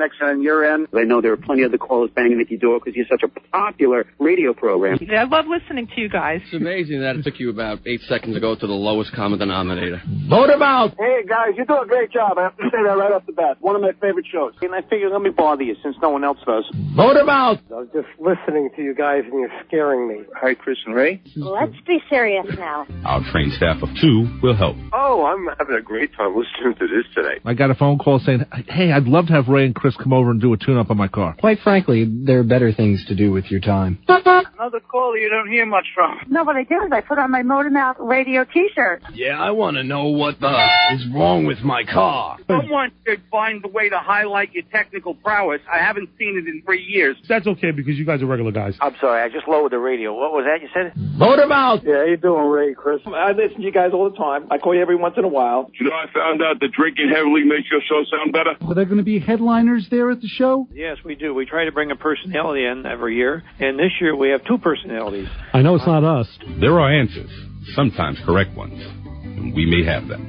next on your end? I know there are plenty of the callers banging at your door because you're such a popular radio program. Yeah, I love listening to you guys. It's amazing that it took you about 8 seconds to go to the lowest common denominator. Motormouth! Hey, guys, you do a great job. I have to say that right off the bat. One of my favorite shows. And I figured, let me bother you since no one else does. Motormouth! I was just listening to you guys and you're scaring me. Hi, Chris and Ray. Let's be serious now. Our trained staff of 2 will help. Oh, I'm having a great time listening to this today. I got a phone call saying, hey, I'd love to have Ray and Chris come over and do a tune-up on my car. Quite frankly, there are better things to do with your time. Another caller you don't hear much from. No, what I did is I put on my Motormouth radio T-shirt. Yeah, I want to know what is wrong with my car. Someone should find the way to highlight your technical prowess. I haven't seen it in 3 years. That's okay because you guys are regular guys. I'm sorry, I just lowered the radio. What was that you said? Motormouth! Yeah, how you doing, Ray, Chris? I listen to you guys all the time. I call you every once in a while. You know, I found out that drinking heavily makes your show sound better. Are there going to be headliners there at the show? Yes, we do. We try to bring a personality in every year, and this year we have 2 personalities. I know it's not us. There are answers, sometimes correct ones, and we may have them.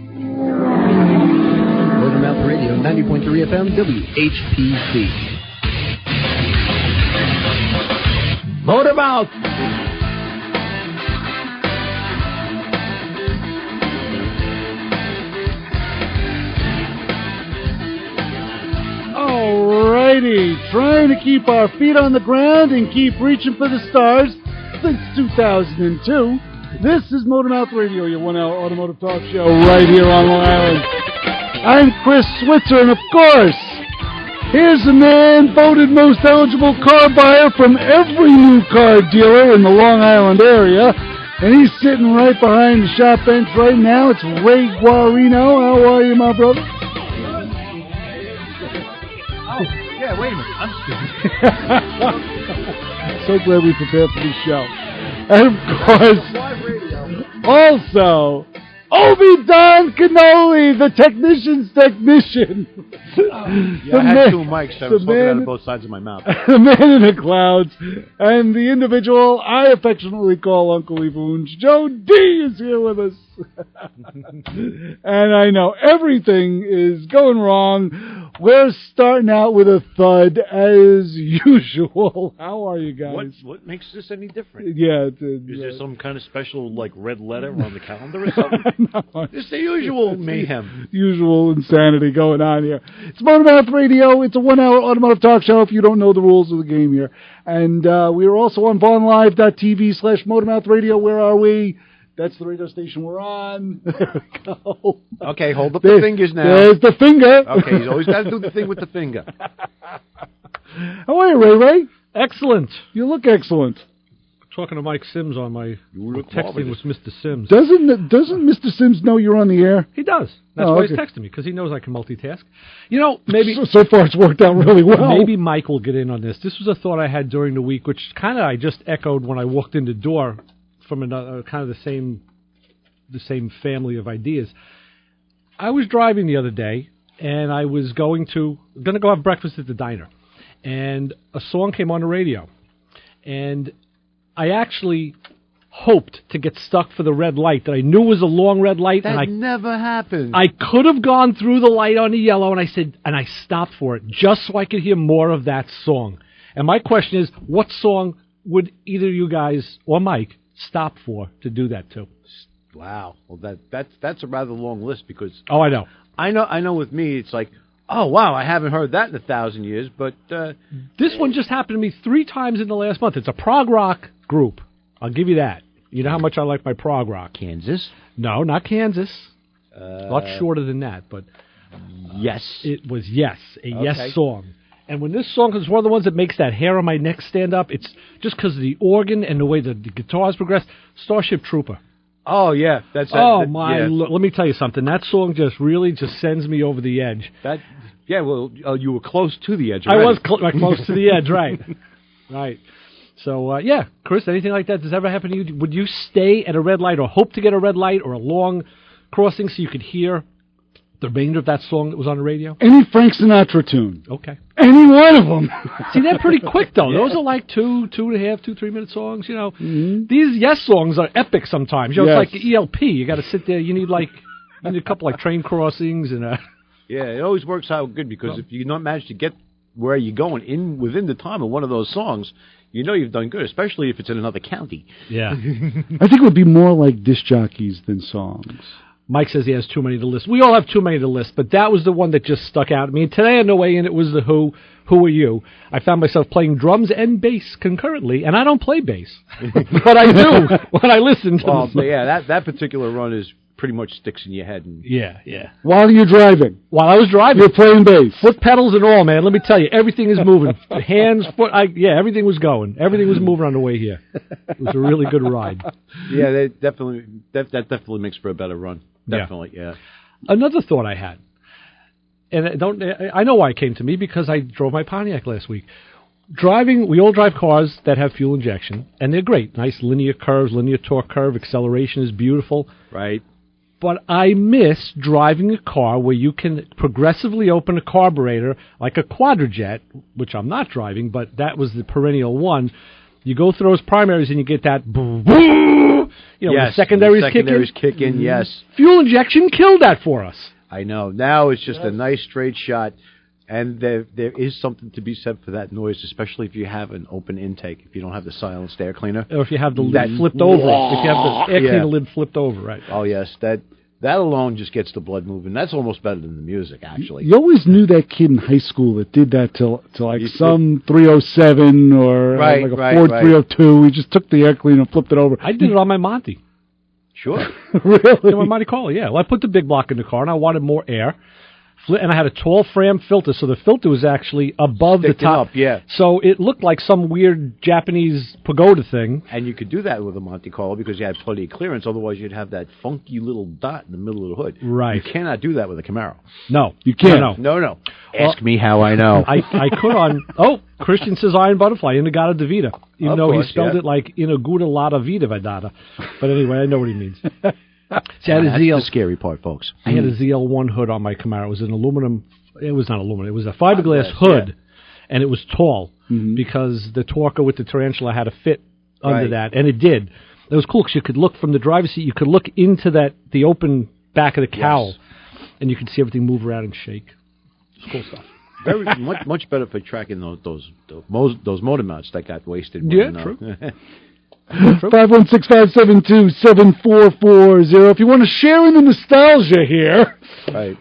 Motormouth Radio, 90.3 FM, WHPC. Motormouth! Alrighty, trying to keep our feet on the ground and keep reaching for the stars since 2002. This is Motormouth Radio, your 1-hour automotive talk show right here on Long Island. I'm Chris Switzer, and of course, here's the man voted most eligible car buyer from every new car dealer in the Long Island area, and he's sitting right behind the shop bench right now. It's Ray Guarino. How are you, my brother? Yeah, wait a minute. I'm speaking. So glad we prepared for this show. And of course, also, Obi-Don Cannoli, the technician's technician. I had 2 mics, so I was smoking out of both sides of my mouth. The man in the clouds, and the individual I affectionately call Uncle Evoonge. Joe D is here with us. And I know everything is going wrong. We're starting out with a thud, as usual. How are you guys? What makes this any different? Yeah. Is there some kind of special, red letter on the calendar or something? No. It's the usual mayhem. Usual insanity going on here. It's Motormouth Radio. It's a 1-hour automotive talk show if you don't know the rules of the game here. And we are also on VonLive.tv/Motormouth Radio. Where are we? That's the radio station we're on. There we go. Okay, hold up the fingers now. There's the finger. Okay, he's always got to do the thing with the finger. How are you, Ray? Excellent. You look excellent. Talking to Mike Sims on my texting with Mr. Sims. Doesn't Mr. Sims know you're on the air? He does. That's why he's texting me, because he knows I can multitask. You know, maybe so far it's worked out really well. Maybe Mike will get in on this. This was a thought I had during the week, which kind of I just echoed when I walked in the door from another kind of the same family of ideas. I was driving the other day, and I was going to go have breakfast at the diner, and a song came on the radio, and I actually hoped to get stuck for the red light that I knew was a long red light. That and never happened. I could have gone through the light on the yellow, and I stopped for it just so I could hear more of that song. And my question is, what song would either you guys or Mike stop for to do that to? Wow. Well, that's a rather long list because... Oh, I know. I know with me, it's like, oh, wow, I haven't heard that in 1,000 years, but... this one just happened to me 3 times in the last month. It's a prog rock group. I'll give you that. You know how much I like my prog rock. Kansas? No, not Kansas. A lot shorter than that, but... Yes. It was Yes, Yes song. And when this song is one of the ones that makes that hair on my neck stand up, it's just because of the organ and the way the guitars progress. Starship Trooper. Oh, yeah. Let me tell you something. That song just really sends me over the edge. You were close to the edge. I was close to the edge, right. Right. So, Chris, anything like that does ever happen to you? Would you stay at a red light or hope to get a red light or a long crossing so you could hear the remainder of that song that was on the radio? Any Frank Sinatra tune. Okay. Any one of them. See, they're pretty quick, though. Yeah. Those are like 2.5-3-minute songs, you know. Mm-hmm. These Yes songs are epic sometimes. You know, It's like ELP. You got to sit there. You need a couple train crossings and Yeah, it always works out good because if you don't manage to get where you're going within the time of one of those songs, you know you've done good, especially if it's in another county. Yeah. I think it would be more like disc jockeys than songs. Mike says he has too many to list. We all have too many to list, but that was the one that just stuck out. I mean, today on the way in, it was the Who Are You? I found myself playing drums and bass concurrently, and I don't play bass. But I do when I listen to them. Yeah, that particular run is pretty much sticks in your head. And Yeah. While you're driving. While I was driving. You're playing bass. Foot pedals and all, man. Let me tell you, everything is moving. Hands, foot, everything was going. Everything was moving on the way here. It was a really good ride. Yeah, that definitely makes for a better run. Definitely, yeah. Another thought I had, and I know why it came to me, because I drove my Pontiac last week. We all drive cars that have fuel injection, and they're great. Nice linear curves, linear torque curve, acceleration is beautiful. Right. But I miss driving a car where you can progressively open a carburetor like a Quadrajet, which I'm not driving, but that was the perennial one. You go through those primaries and you get that boom, the secondaries kick in, yes. Fuel injection killed that for us. I know. Now it's just a nice straight shot, and there is something to be said for that noise, especially if you have an open intake, if you don't have the silenced air cleaner. Or if you have the lid flipped over. If you have the air cleaner lid flipped over, right. Oh, yes. That alone just gets the blood moving. That's almost better than the music, actually. You always knew that kid in high school that did that to like some 307 or like a Ford 302. He just took the air cleaner and flipped it over. I did it on my Monty. Sure. Really? My Monte Carlo, yeah. Well, I put the big block in the car, and I wanted more air. And I had a tall frame filter, so the filter was actually above the top. So it looked like some weird Japanese pagoda thing. And you could do that with a Monte Carlo because you had plenty of clearance. Otherwise, you'd have that funky little dot in the middle of the hood. Right. You cannot do that with a Camaro. No. You can't. No. Ask me how I know. I could on... Oh, Christian says Iron Butterfly, Inagata Davida. Even though he spelled it like Inaguda Lada Vida Vedada. But anyway, I know what he means. See, that's the scary part, folks. I had a ZL1 hood on my Camaro. It was an aluminum. It was not aluminum. It was a fiberglass hood, and it was tall because the Torque with the Tarantula had to fit under that, and it did. It was cool because you could look from the driver's seat. You could look into the open back of the cowl, and you could see everything move around and shake. It's cool stuff. Very much better for tracking those motor mounts that got wasted. True. 516-572-7440. If you want to share in the nostalgia here,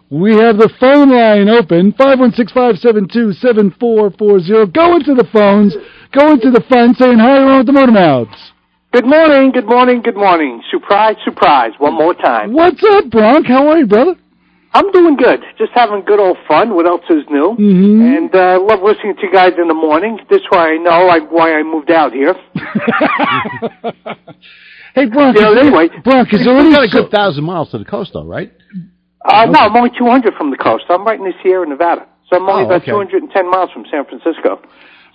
we have the phone line open, 516-572-7440. Go into the phones, go into the fun, saying hi, you're on with the Motormouths. Good morning. Surprise. One more time. What's up, Bronk? How are you, brother? I'm doing good. Just having good old fun. What else is new? And I love listening to you guys in the morning. This is why I know why I moved out here. Hey, Bronk. Bronk, is there only got a good 1,000 miles to the coast, though, right? No, I'm only 200 from the coast. I'm right in the Sierra Nevada. So I'm only about 210 miles from San Francisco.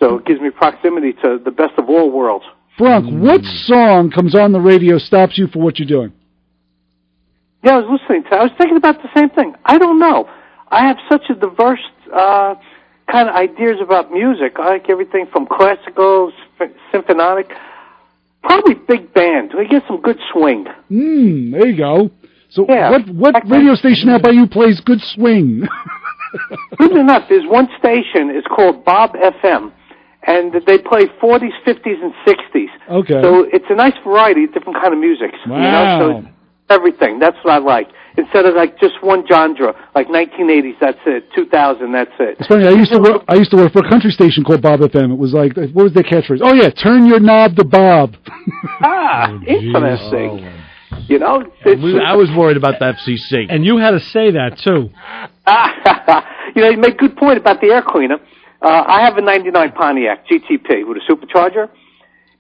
So it gives me proximity to the best of all worlds. Bronk, what song comes on the radio stops you for what you're doing? Yeah, I was listening to it. I was thinking about the same thing. I don't know. I have such a diverse kind of ideas about music. I like everything from classical, symphonic, probably big band. We get some good swing. There you go. So what radio station out by you plays good swing? Believe it or not, there's one station. It's called Bob FM. And they play 40s, 50s, and 60s. Okay. So it's a nice variety of different kind of music. Wow. You know? So everything. That's what I like. Instead of like just one genre, like 1980s, that's it. 2000, that's it. It's funny. I used to work for a country station called Bob FM. It was like, what was their catchphrase? Oh yeah, turn your knob to Bob. Interesting. You know, I was worried about the FCC, and you had to say that too. You know, you make a good point about the air cleaner. I have a '99 Pontiac GTP with a supercharger,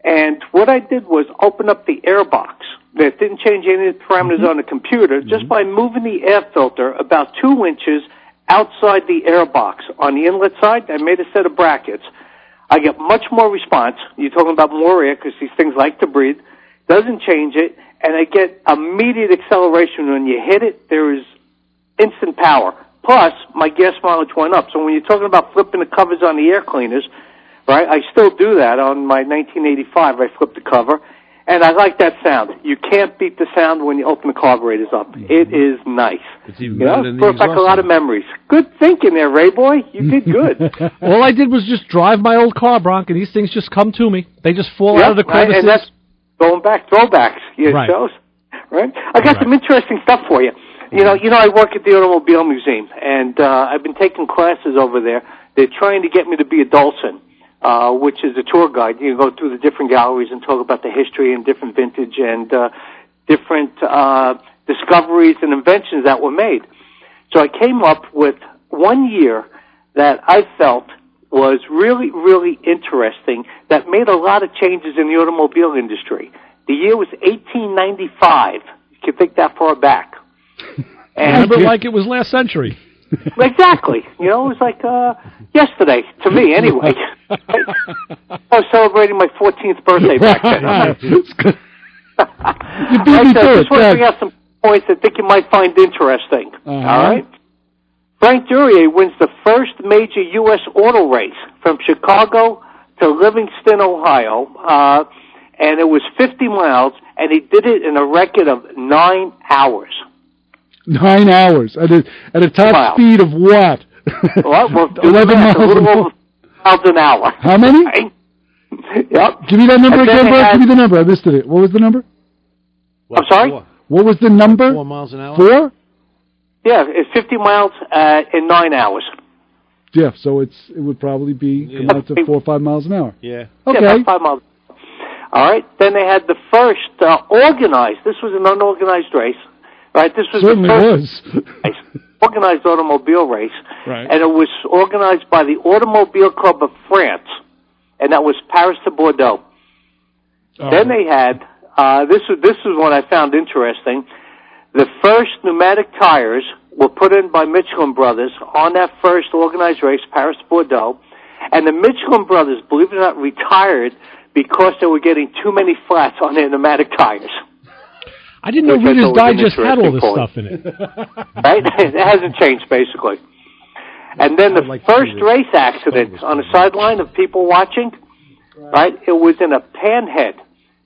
and what I did was open up the air box. That didn't change any of the parameters on the computer, just by moving the air filter about 2 inches outside the air box. On the inlet side, I made a set of brackets. I get much more response. You're talking about more air because these things like to breathe. Doesn't change it, and I get immediate acceleration. When you hit it, there is instant power. Plus, my gas mileage went up. So when you're talking about flipping the covers on the air cleaners, right, I still do that on my 1985. I flip the cover. And I like that sound. You can't beat the sound when you open the carburetors up. It is nice. It's even better than the brought back a lot of memories. Good thinking there, Ray boy. You did good. All I did was just drive my old car, Bronk, and these things just come to me. They just fall out of the crevices. And that's going back, throwbacks. Right. Shows. Right? I got some interesting stuff for you. You know, I work at the Automobile Museum, and I've been taking classes over there. They're trying to get me to be a Dulcin, which is a tour guide. You go through the different galleries and talk about the history and different vintage and different discoveries and inventions that were made. So I came up with one year that I felt was really, really interesting that made a lot of changes in the automobile industry. The year was 1895. You can think that far back. And I remember like it was last century. Exactly. You know, it was like yesterday, to me anyway. I was celebrating my 14th birthday back then. You beat me to it. Just want to bring out some points that I think you might find interesting. All right? Frank Duryea wins the first major U.S. auto race from Chicago to Livingston, Ohio, and it was 50 miles, and he did it in a record of 9 hours. 9 hours at a top speed of what? Well, 11 miles. A little over miles an hour. How many? Right? Yep. Give me that number again, Brad. Give me the number. I missed it. What was the number? I'm sorry? What was the number? 4 miles an hour. 4? Yeah, it's 50 miles in 9 hours. Yeah, so it would probably be come out to 4 or 5 miles an hour. Yeah. Okay. Yeah, about 5 miles. All right. Then they had the first organized. This was an unorganized race. Right. This was certainly the first organized automobile race. Right. And it was organized by the Automobile Club of France, and that was Paris to Bordeaux. Then they had this is what I found interesting. The first pneumatic tires were put in by Michelin Brothers on that first organized race, Paris to Bordeaux, and the Michelin Brothers, believe it or not, retired because they were getting too many flats on their pneumatic tires. I didn't know Reader's Digest had all this stuff in it. Right? It hasn't changed, basically. And then the first race accident on the sideline of people watching, right, it was in a Panhead.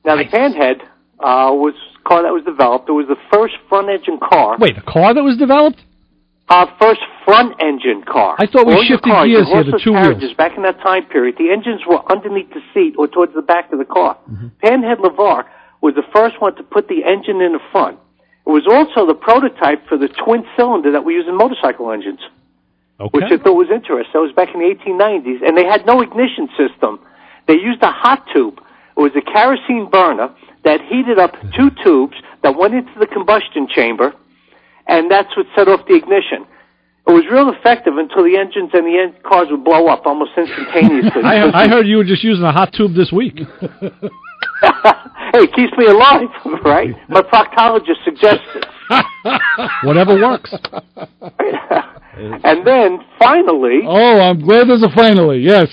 Now, the Panhead was a car that was developed. It was the first front-engine car. Wait, a car that was developed? First front-engine car. I thought we shifted gears here to two wheels. Back in that time period, the engines were underneath the seat or towards the back of the car. Panhead Lavar was the first one to put the engine in the front. It was also the prototype for the twin-cylinder that we use in motorcycle engines, which I thought was interesting. That was back in the 1890s, and they had no ignition system. They used a hot tube. It was a kerosene burner that heated up 2 tubes that went into the combustion chamber, and that's what set off the ignition. It was real effective until the engines and the cars would blow up almost instantaneously. I heard you were just using a hot tube this week. Hey, it keeps me alive, right? My proctologist suggests it. Whatever works. And then, finally... Oh, I'm glad there's a finally, yes.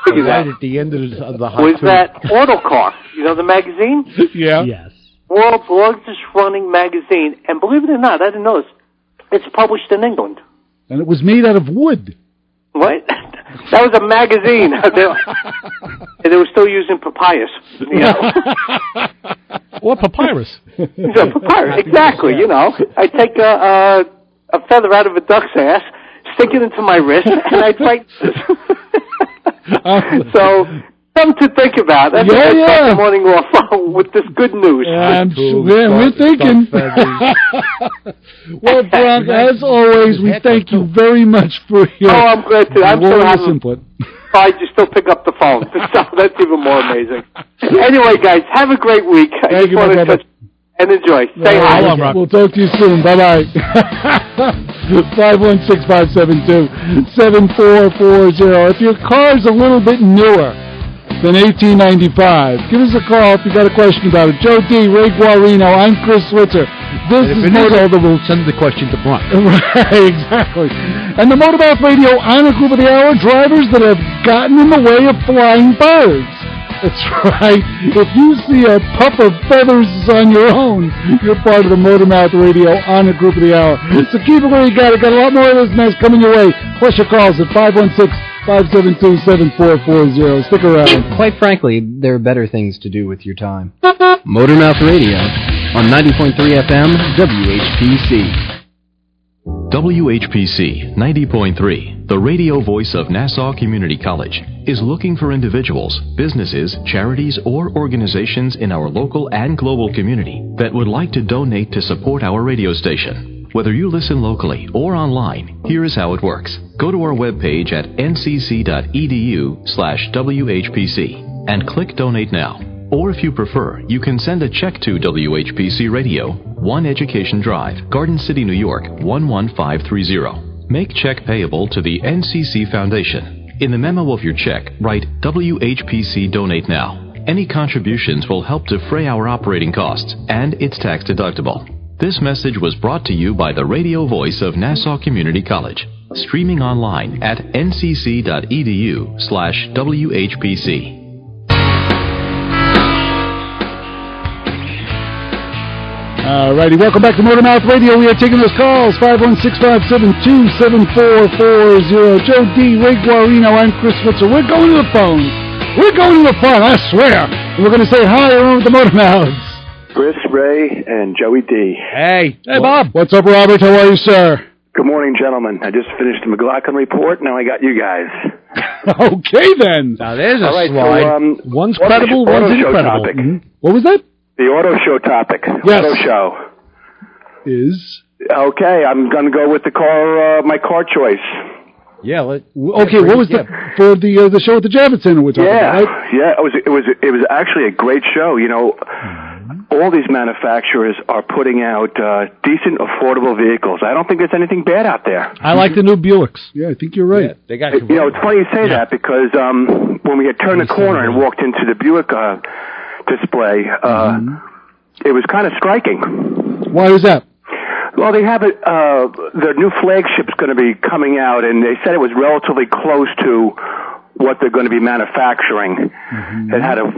Right at the end of the hot was that Autocar. You know the magazine? Yeah. Yes. World's largest running magazine. And believe it or not, I didn't know this. It's published in England. And it was made out of wood. What? That was a magazine. And they were still using papyrus. You know? Or papyrus. Yeah, papyrus, exactly. You know, I take a feather out of a duck's ass, stick it into my wrist, and I write this. So, something to think about. That's the morning off with this good news. We're thinking. Well, Bronk, as always, we thank you very much for your I'm glad to. I'm so happy. Input. I just still pick up the phone. So that's even more amazing. Anyway, guys, have a great week. Thank you, my brother. And enjoy. Say hi. We'll talk to you soon. Bye-bye. 516-572-7440. If your car's a little bit newer than 1895, give us a call if you got a question about it. Joe D., Ray Guarino, I'm Chris Switzer. This is Motormouth. We'll send the question to Bronk. Right, exactly. And the Motormouth Radio Honor Group of the Hour, drivers that have gotten in the way of flying birds. That's right. If you see a puff of feathers on your own, you're part of the Motormouth Radio Honor Group of the Hour. So keep it where you got it. Got a lot more of this mess coming your way. Plus your calls at 572-7440. Stick around. Quite frankly, there are better things to do with your time. Motormouth Radio on 90.3 FM, WHPC. WHPC 90.3, the radio voice of Nassau Community College, is looking for individuals, businesses, charities, or organizations in our local and global community that would like to donate to support our radio station. Whether you listen locally or online, here is how it works. Go to our webpage at ncc.edu/WHPC and click Donate Now. Or if you prefer, you can send a check to WHPC Radio, 1 Education Drive, Garden City, New York, 11530. Make check payable to the NCC Foundation. In the memo of your check, write WHPC Donate Now. Any contributions will help defray our operating costs, and it's tax deductible. This message was brought to you by the radio voice of Nassau Community College, streaming online at ncc.edu/WHPC. Alrighty, welcome back to Motormouth Radio. We are taking those calls, 516-572-7440. Joe D, Ray Guarino, I'm Chris Switzer. We're going to the phones. We're going to the phone, I swear. And we're going to say hi around with the Motormouths. Chris, Ray, and Joey D. Hey. Hey, Bob. What's up, Robert? How are you, sir? Good morning, gentlemen. I just finished the McLaughlin report. Now I got you guys. Okay, then. Now, there's a right, slide. so, one's credible, one's incredible. Mm-hmm. What was that? The auto show topic. Yes. Auto show. Is? Okay, I'm going to go with the car, my car choice. Yeah. Okay, what was for the show at the Javits Center we're talking about, right? Yeah, it was actually a great show. You know, all these manufacturers are putting out decent, affordable vehicles. I don't think there's anything bad out there. I like the new Buicks. Yeah, I think you're right. Yeah, they got you know, it's funny you say that because when we had turned the corner and walked into the Buick display, it was kind of striking. Why is that? Well, they have it. Their new flagship's going to be coming out, and they said it was relatively close to what they're going to be manufacturing. It had a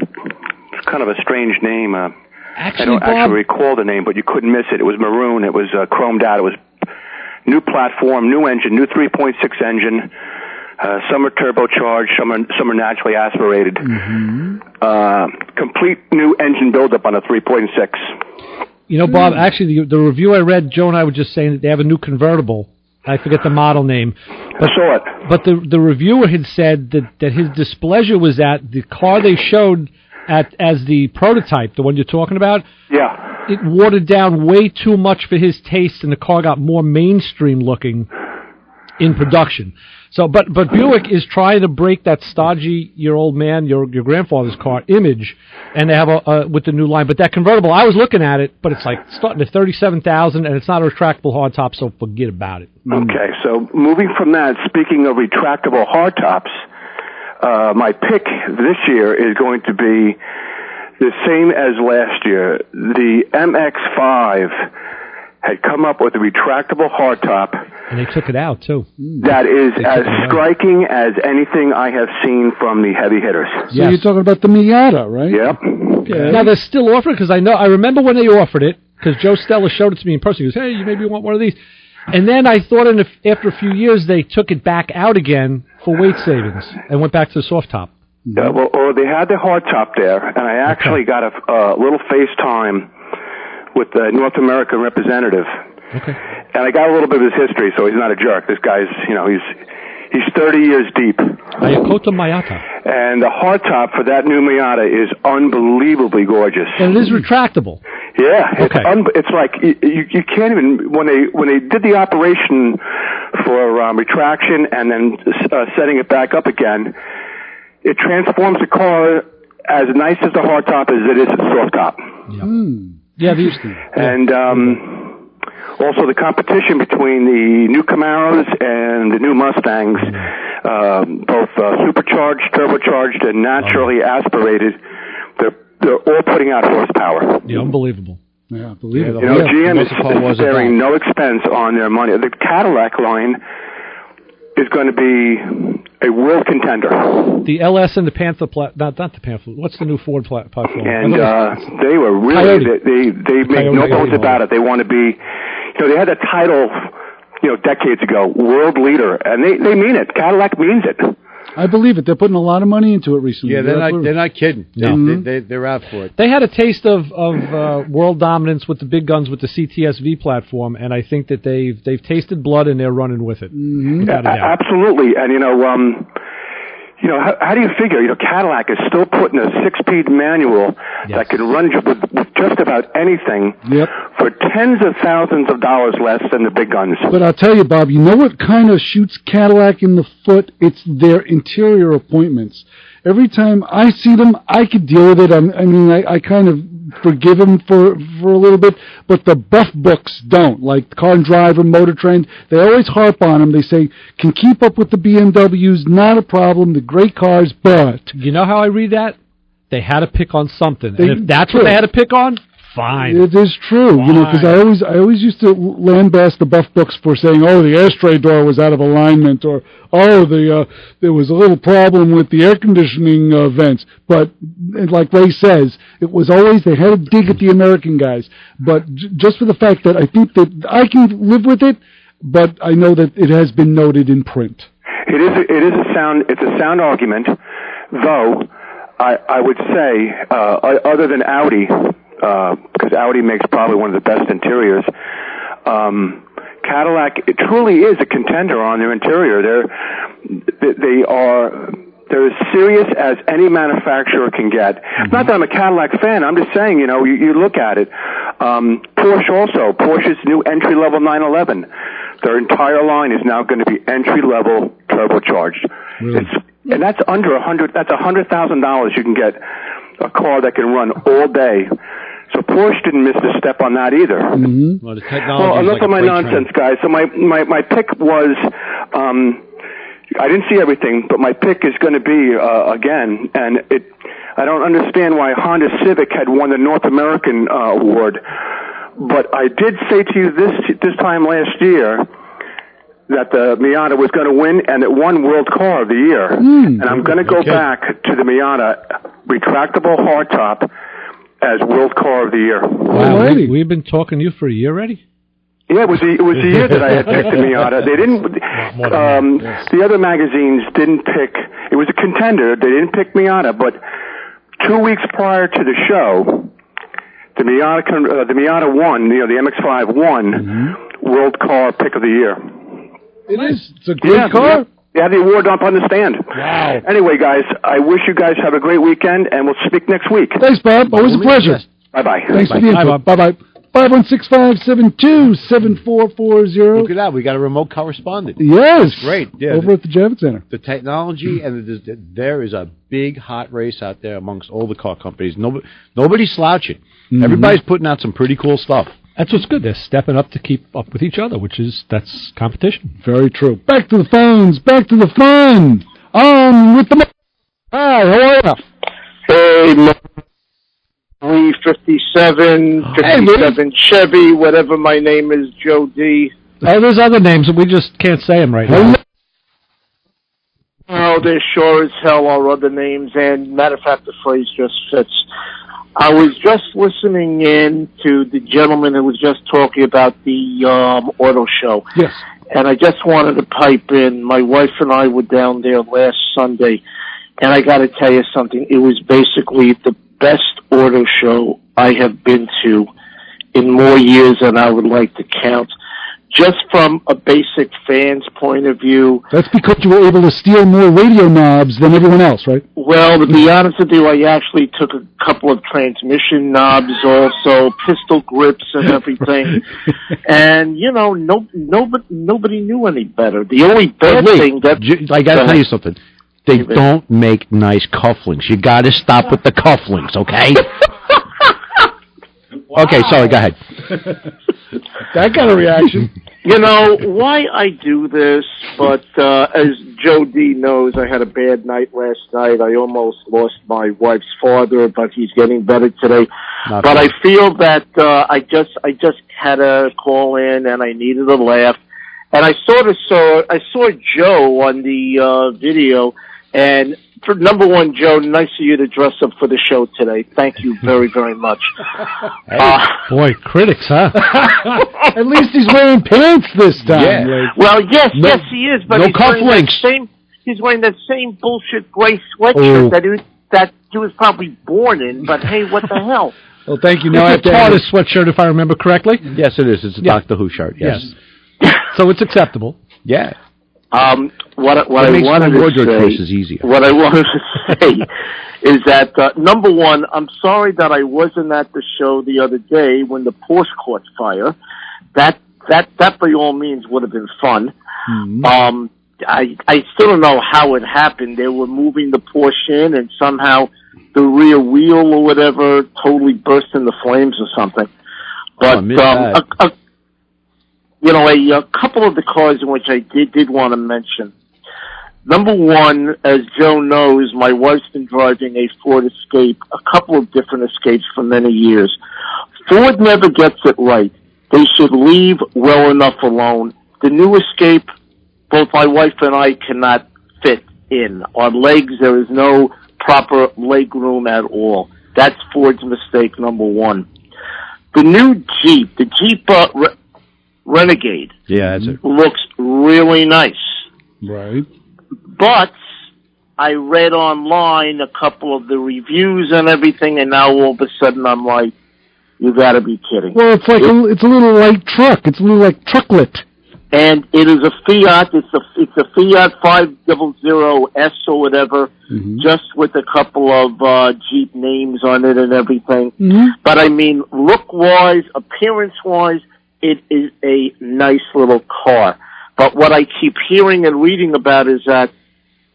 kind of a strange name. Actually, I don't Bob, actually recall the name, but you couldn't miss it. It was maroon. It was chromed out. It was new platform, new engine, new 3.6 engine. Some are turbocharged, some are naturally aspirated. Complete new engine buildup on a 3.6. You know, Bob, actually, the review I read, Joe and I were just saying that they have a new convertible. I forget the model name. But, I saw it. But the reviewer had said that his displeasure was that the car they showed as the prototype, the one you're talking about, it watered down way too much for his taste, and the car got more mainstream looking in production. So, but Buick is trying to break that stodgy, your old man, your grandfather's car image, and they have with the new line. But that convertible, I was looking at it, but it's like starting at $37,000, and it's not a retractable hardtop, so forget about it. Okay, so moving from that, speaking of retractable hardtops, my pick this year is going to be the same as last year. The MX-5 had come up with a retractable hardtop. And they took it out, too. That is as striking as anything I have seen from the heavy hitters. So you're talking about the Miata, right? Yep. Okay. Now, they're still offering it, because I remember when they offered it, because Joe Stella showed it to me in person. He goes, hey, you maybe want one of these. And then I thought after a few years, they took it back out again for weight savings and went back to the soft top. Well, they had the hardtop there, and I actually got a little FaceTime with the North American representative. Okay. And I got a little bit of his history, so he's not a jerk. This guy's, he's 30 years deep. Ayakoto Mayata. And the hardtop for that new Miata is unbelievably gorgeous. And it is retractable. Yeah. Okay. It's like, you can't even, when they did the operation for retraction and then setting it back up again, it transforms the car as nice as the hardtop as it is the soft top. Yeah, they used to. And also the competition between the new Camaros and the new Mustangs, both supercharged, turbocharged, and naturally aspirated, they're all putting out horsepower. Yeah, unbelievable. Yeah, believable. GM is sparing no expense on their money. The Cadillac line is going to be a world contender. The LS and the Panther, not the Panther. What's the new Ford platform? And they were really they make no bones about it. They want to be, they had a title, decades ago, world leader, and they mean it. Cadillac means it. I believe it. They're putting a lot of money into it recently. Yeah, they're not kidding. No. They're out for it. They had a taste of world dominance with the big guns with the CTSV platform, and I think that they've tasted blood and they're running with it. Absolutely, and how do you figure? Cadillac is still putting a 6-speed manual that can run with just about anything for tens of thousands of dollars less than the big guns. But I'll tell you, Bob, you know what kind of shoots Cadillac in the foot? It's their interior appointments. Every time I see them, I could deal with it. I kind of forgive them for a little bit, but the buff books don't. Like Car and Driver, Motor Trend, they always harp on them. They say, can keep up with the BMWs, not a problem, the great cars, but... You know how I read that? They had to pick on something. And if that's what they had to pick on, fine. It is true, because I always used to lambast the buff books for saying, the ashtray door was out of alignment, or there was a little problem with the air conditioning vents. But like Ray says, it was always they had to dig at the American guys. But just for the fact that I think that I can live with it, but I know that it has been noted in print. It's a sound argument, though. I would say, other than Audi, because Audi makes probably one of the best interiors, Cadillac it truly is a contender on their interior. They're as serious as any manufacturer can get. Not that I'm a Cadillac fan. I'm just saying, you look at it. Porsche's new entry-level 911. Their entire line is now going to be entry-level turbocharged. Really? And that's under $100,000. You can get a car that can run all day. So Porsche didn't miss a step on that either. Mm-hmm. Well, the technology enough of my nonsense, guys. So my pick was, I didn't see everything, but my pick is going to be again, and I don't understand why Honda Civic had won the North American award, but I did say to you this time last year that the Miata was going to win, and it won World Car of the Year. And I'm going to go back to the Miata retractable hardtop as World Car of the Year. Wow, we've been talking to you for a year already? Yeah, it was the year that I had picked the Miata. They didn't. The other magazines didn't pick. It was a contender. They didn't pick Miata, but 2 weeks prior to the show, the Miata won. The MX-5 won World Car Pick of the Year. It is. It's a great car. They had the award up on the stand. Wow. Anyway, guys, I wish you guys have a great weekend, and we'll speak next week. Thanks, Bob. Always a pleasure. Bye-bye. Thanks for the input. Bye-bye. 516-572-7440. Look at that. We got a remote correspondent. Yes. That's great. Yeah. Over at the Javits Center. The technology, and there is a big hot race out there amongst all the car companies. Nobody's slouching. Everybody's putting out some pretty cool stuff. That's what's good. They're stepping up to keep up with each other, that's competition. Very true. Back to the phones. Back to the fun. With the... Hi, how are you? Hey, 357, 57 Chevy, whatever my name is, Joe D. Oh, there's other names, we just can't say them right now. Oh, there sure as hell are other names, and matter of fact, the phrase just fits. I was just listening in to the gentleman who was just talking about the auto show. Yes. And I just wanted to pipe in. My wife and I were down there last Sunday, and I got to tell you something. It was basically the best auto show I have been to in more years than I would like to count. Just from a basic fan's point of view. That's because you were able to steal more radio knobs than everyone else, right? Well, to be honest with you, I actually took a couple of transmission knobs, also pistol grips and everything. And, nobody knew any better. The only bad thing that... I got to tell you something. They don't make nice cufflinks. You got to stop with the cufflinks, okay? Wow. Okay, sorry, go ahead. That kind of reaction. Why I do this, but as Joe D knows, I had a bad night last night. I almost lost my wife's father, but he's getting better today. I feel that I just had to call in, and I needed a laugh. And I saw Joe on the video, and for number one, Joe, nice of you to dress up for the show today. Thank you very, very much. Boy, critics, huh? At least he's wearing pants this time. Yeah. Well, yes, he is. But no cufflinks. he's wearing that same bullshit gray sweatshirt that he was probably born in, but hey, what the hell? Well, thank you. Now I have It's a TARDIS sweatshirt, if I remember correctly. Yes, it is. It's a Doctor Who shirt. Yes. So it's acceptable. Yeah. What I wanted to say is that number one, I'm sorry that I wasn't at the show the other day when the Porsche caught fire. That by all means would have been fun. Mm-hmm. I still don't know how it happened. They were moving the Porsche in, and somehow the rear wheel or whatever totally burst into flames or something. But a couple of the cars in which I did want to mention. Number one, as Joe knows, my wife's been driving a Ford Escape, a couple of different Escapes for many years. Ford never gets it right. They should leave well enough alone. The new Escape, both my wife and I cannot fit in. Our legs, there is no proper leg room at all. That's Ford's mistake, number one. The new Jeep, the Jeep Renegade, looks really nice. Right. But I read online a couple of the reviews and everything, and now all of a sudden I'm like, you got to be kidding. Well, it's like it's a little light truck. It's a little like trucklet. And it is a Fiat. It's a Fiat 500S or whatever, just with a couple of Jeep names on it and everything. Mm-hmm. But I mean, look-wise, appearance-wise, it is a nice little car. But what I keep hearing and reading about is that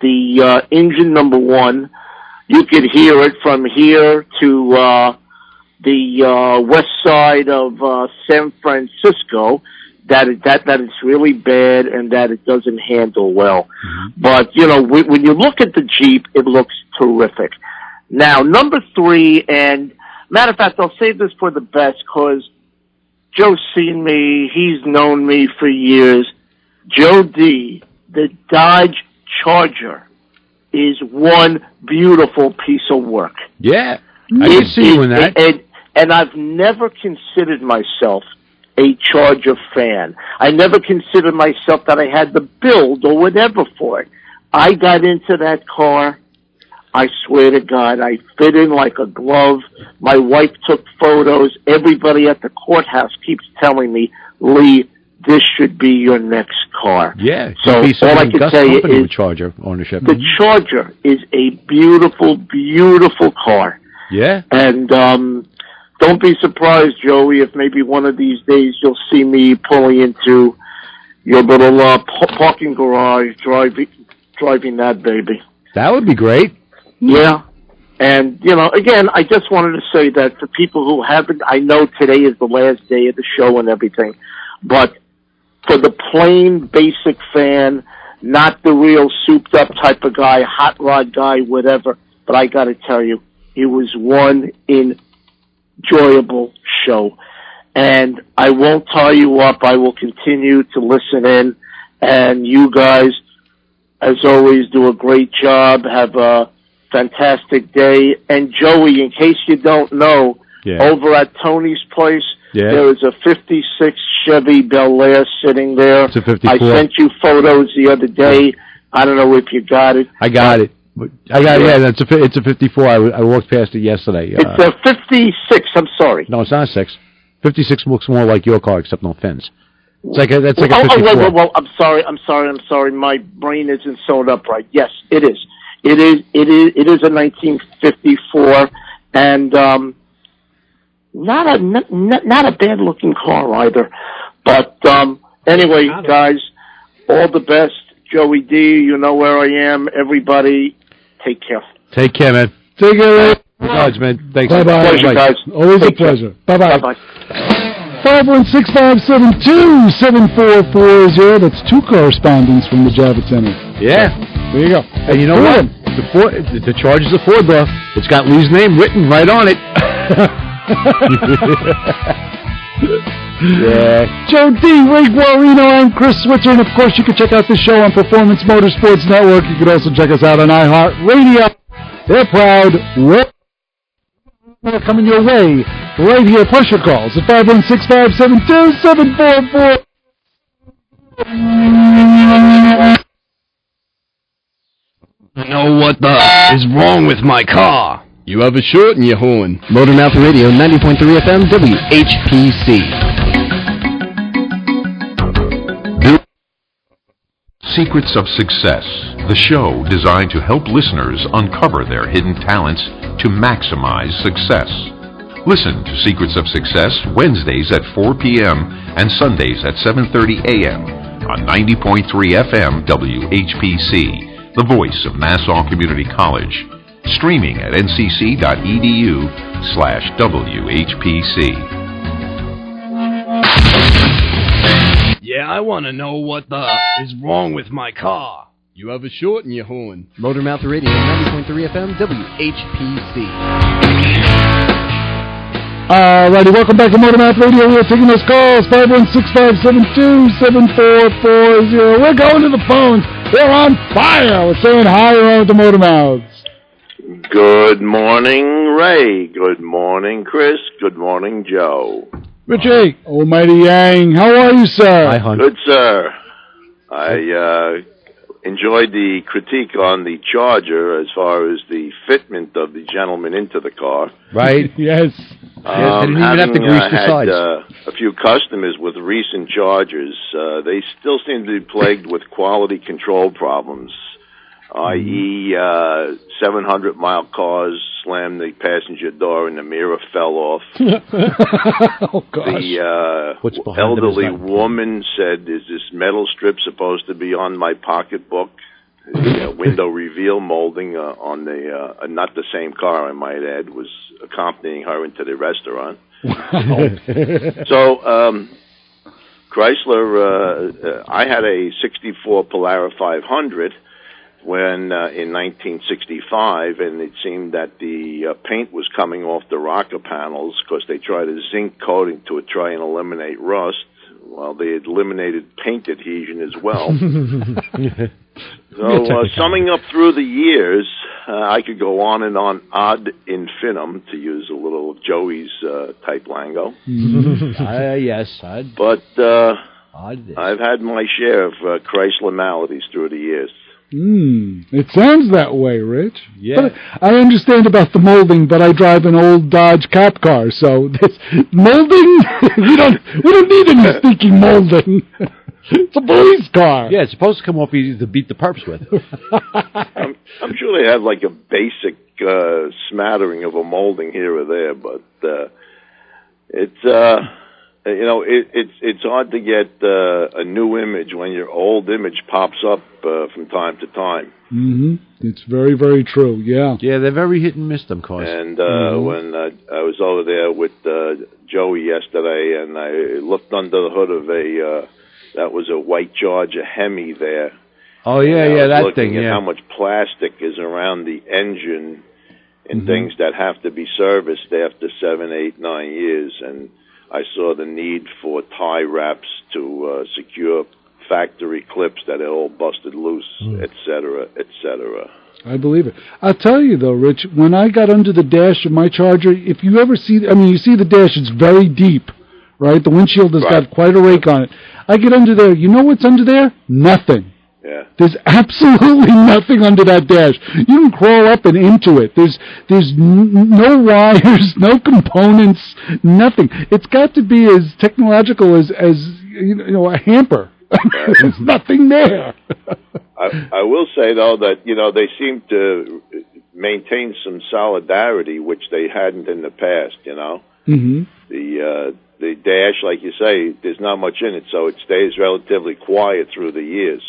the engine, number one, you could hear it from here to the west side of San Francisco, that it's really bad and that it doesn't handle well. Mm-hmm. But, when you look at the Jeep, it looks terrific. Now, number three, and matter of fact, I'll save this for the best because Joe's seen me. He's known me for years. Joe D., the Dodge Charger, is one beautiful piece of work. Yeah, I can see you in that. And I've never considered myself a Charger fan. I never considered myself that I had the build or whatever for it. I got into that car. I swear to God, I fit in like a glove. My wife took photos. Everybody at the courthouse keeps telling me, Lee, this should be your next car. Yeah. So all I can say is Charger ownership. The Charger is a beautiful, beautiful car. Yeah. And don't be surprised, Joey, if maybe one of these days you'll see me pulling into your little parking garage, driving that baby. That would be great. Yeah. And, again, I just wanted to say that for people who haven't, I know today is the last day of the show and everything, but for the plain, basic fan, not the real souped-up type of guy, hot rod guy, whatever, but I got to tell you, it was one enjoyable show. And I won't tie you up. I will continue to listen in. And you guys, as always, do a great job. Have a fantastic day. And Joey, in case you don't know, over at Tony's place, there is a 56 Chevy Bel Air sitting there. It's a 54. I sent you photos the other day. I don't know if you got it. I got it. It's a 54. I walked past it yesterday. It's a 56. I'm sorry. No, it's not a 6. 56 looks more like your car, except no fins. It's like a 54. Well, I'm sorry. My brain isn't sewn up right. Yes, it is. It is a 1954, and not a bad looking car either. But anyway, guys, all the best. Joey D, you know where I am. Everybody, take care. Take care, man. Take care. Thanks, man. Thanks. Bye-bye. Pleasure, guys. Always a pleasure. Bye-bye. Bye-bye. 516-572-7440. That's two correspondents from the Javits Center. Yeah. There you go. And you know what? The Charger's a Ford, though. It's got Lee's name written right on it. Yeah. Joe D, Ray Guarino, and Chris Switzer. And, of course, you can check out the show on Performance Motorsports Network. You can also check us out on iHeartRadio. They're proud. We're coming your way right here. Plus your calls at 516-572-7440. I know what the is wrong with my car. You have a short in your horn. Motormouth Radio, 90.3 FM, WHPC. Secrets of Success, the show designed to help listeners uncover their hidden talents to maximize success. Listen to Secrets of Success Wednesdays at 4 p.m. and Sundays at 7:30 a.m. on 90.3 FM WHPC, the voice of Nassau Community College. Streaming at ncc.edu/WHPC. Yeah, I want to know what the is wrong with my car. You have a short in your horn. Motormouth Radio, 90.3 FM, WHPC. Alrighty, welcome back to Motormouth Radio. We're taking those calls, 516-572-7440. We're going to the phones. They're on fire. We're saying hi around the Motormouths. Good morning, Ray. Good morning, Chris. Good morning, Joe. Richie, Almighty Yang, how are you, sir? Hi, hon. Good, sir. I enjoyed the critique on the Charger as far as the fitment of the gentleman into the car. Right? Yes. They didn't even have to grease the sides. A few customers with recent Chargers. They still seem to be plagued with quality control problems, i.e., 700-mile cars slammed the passenger door and the mirror fell off. Oh, gosh. The elderly woman said, is this metal strip supposed to be on my pocketbook? The window reveal molding on the, not the same car, I might add, was accompanying her into the restaurant. So, Chrysler, I had a 64 Polara 500 when in 1965, and it seemed that the paint was coming off the rocker panels because they tried a zinc coating to try and eliminate rust. Well, they had eliminated paint adhesion as well. So, summing up through the years, I could go on and on ad infinitum, to use a little Joey's type lingo. Yes. But I've had my share of Chrysler maladies through the years. It sounds that way, Rich. Yeah. But I understand about the molding, but I drive an old Dodge Cap car, so this molding, we don't need any stinking molding. It's a police car. Yeah, it's supposed to come off easy to beat the perps with. I'm sure they have like a basic smattering of a molding here or there, but it's it's hard to get a new image when your old image pops up from time to time. Mm-hmm. It's very, very true, yeah. Yeah, they're very hit and miss, them cars. And when I was over there with Joey yesterday, and I looked under the hood of that was a white Charger Hemi there. Oh, yeah, that thing, looking at how much plastic is around the engine and things that have to be serviced after 7, 8, 9 years, and I saw the need for tie wraps to secure factory clips that are all busted loose, et cetera, et cetera. I believe it. I'll tell you, though, Rich, when I got under the dash of my Charger, if you ever see, you see the dash, it's very deep, right? The windshield has got quite a rake on it. I get under there. You know what's under there? Nothing. Yeah. There's absolutely nothing under that dash. You can crawl up and into it. There's no wires, no components, nothing. It's got to be as technological as a hamper. There's nothing there. I will say, though, that they seem to maintain some solidarity, which they hadn't in the past. Mm-hmm. The dash, like you say, there's not much in it, so it stays relatively quiet through the years.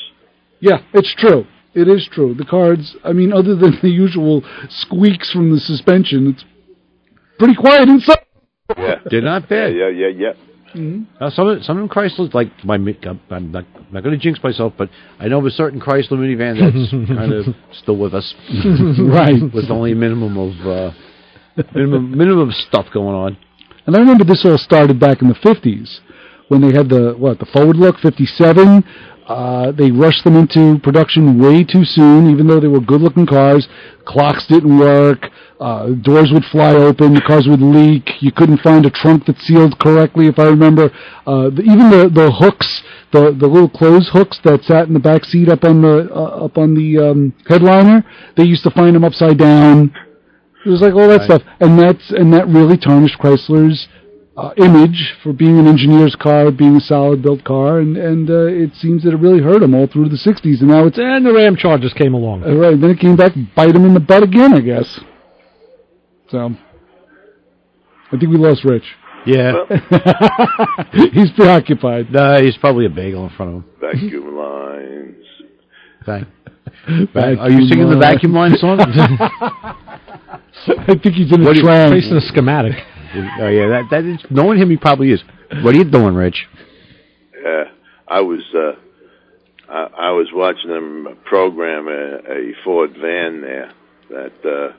Yeah, it's true. It is true. The cards, other than the usual squeaks from the suspension, it's pretty quiet inside. Yeah. They're not bad. Yeah. Mm-hmm. Some of them Chryslers, like I'm not going to jinx myself, but I know of a certain Chrysler minivan that's kind of still with us. Right. With only a minimum of stuff going on. And I remember this all started back in the 50s when they had the forward look, 57. They rushed them into production way too soon, even though they were good-looking cars. Clocks didn't work. Doors would fly open. The cars would leak. You couldn't find a trunk that sealed correctly, if I remember. Even the hooks, the little clothes hooks that sat in the back seat up on the headliner, they used to find them upside down. It was like all that stuff, and that really tarnished Chrysler's image for being an engineer's car, being a solid built car, and it seems that it really hurt them all through the 60s, and now and the Ram Chargers came along. Right, then it came back and bite them in the butt again, I guess. So, I think we lost Rich. Yeah. He's preoccupied. No, he's probably a bagel in front of him. Vacuum lines. Are you singing the vacuum line song? I think he's in a trance. Facing a schematic. Oh yeah, that is, knowing him, he probably is. What are you doing, Rich? I was watching them program a Ford van there that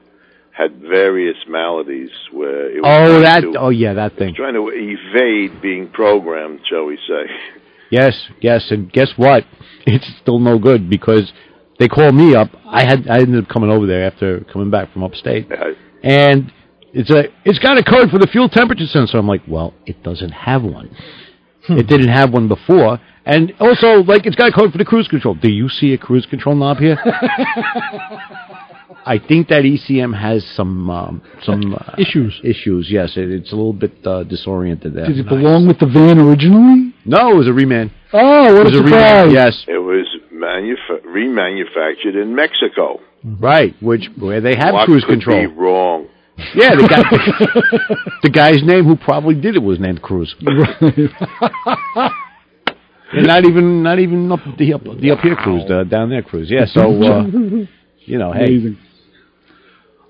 had various maladies where it was that thing. Trying to evade being programmed, shall we say? Yes, and guess what? It's still no good because they called me up. I ended up coming over there after coming back from upstate, and it's got a code for the fuel temperature sensor. I'm like, well, it doesn't have one. It didn't have one before, and also it's got a code for the cruise control. Do you see a cruise control knob here? I think that ECM has some issues. Issues, yes. It's a little bit disoriented there. Did it belong with the van originally? No, it was a reman. Oh, what a surprise! Yes, it was remanufactured in Mexico. Right, where they have what cruise could control. Be wrong. Yeah, the guy's name who probably did it was named Cruz. And not even up here Cruz, down there Cruz. Yeah, so Amazing.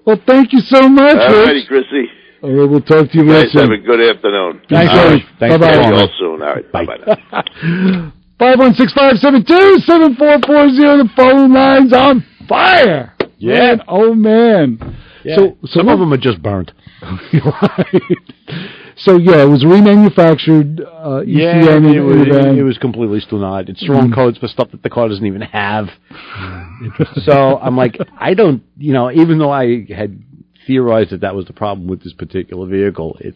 Well, thank you so much, All righty, Rich. Chrissy. All right, we'll talk to you later. Guys, have a good afternoon. Thanks, Rich. Bye-bye. See you all soon. All right, bye-bye now. 516-572-7440. The phone line's on fire. Yeah. Man, oh, man. Yeah. So some of them are just burnt. Right. So, yeah, it was remanufactured ECM. It was completely still not. It's strong codes for stuff that the car doesn't even have. So I'm like, I don't, even though I had theorized that was the problem with this particular vehicle, they